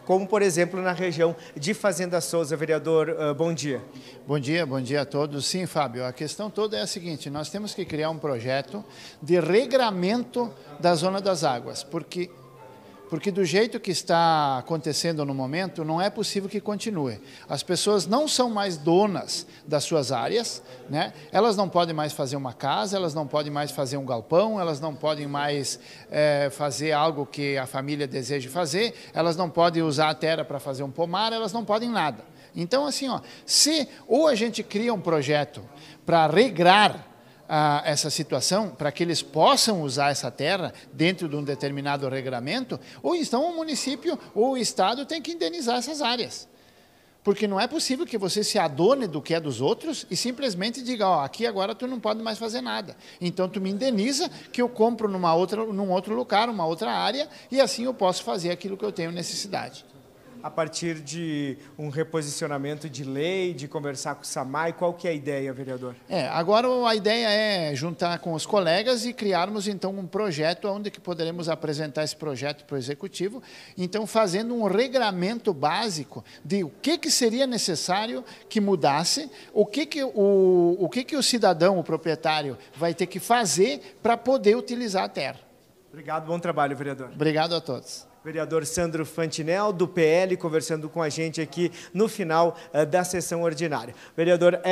como, por exemplo, na região de Fazenda Souza. Vereador, bom dia. Bom dia a todos. Sim, Fábio, a questão toda é a seguinte: nós temos que criar um projeto de regramento da Zona das Águas, porque do jeito que está acontecendo no momento, não é possível que continue. As pessoas não são mais donas das suas áreas, né? Elas não podem mais fazer uma casa, elas não podem mais fazer um galpão, elas não podem mais fazer algo que a família deseja fazer, elas não podem usar a terra para fazer um pomar, elas não podem nada. Então, assim, se ou a gente cria um projeto para regrar essa situação, para que eles possam usar essa terra dentro de um determinado regramento, ou então o município ou o Estado tem que indenizar essas áreas. Porque não é possível que você se adone do que é dos outros e simplesmente diga, aqui agora tu não pode mais fazer nada. Então tu me indeniza que eu compro num outro lugar, uma outra área, e assim eu posso fazer aquilo que eu tenho necessidade. A partir de um reposicionamento de lei, de conversar com o SAMAI, qual que é a ideia, vereador? Agora a ideia é juntar com os colegas e criarmos então um projeto onde que poderemos apresentar esse projeto para o Executivo, então fazendo um regramento básico de o que seria necessário que mudasse, o que o cidadão, o proprietário, vai ter que fazer para poder utilizar a terra. Obrigado, bom trabalho, vereador. Obrigado a todos. Vereador Sandro Fantinel, do PL, conversando com a gente aqui no final da sessão ordinária. Vereador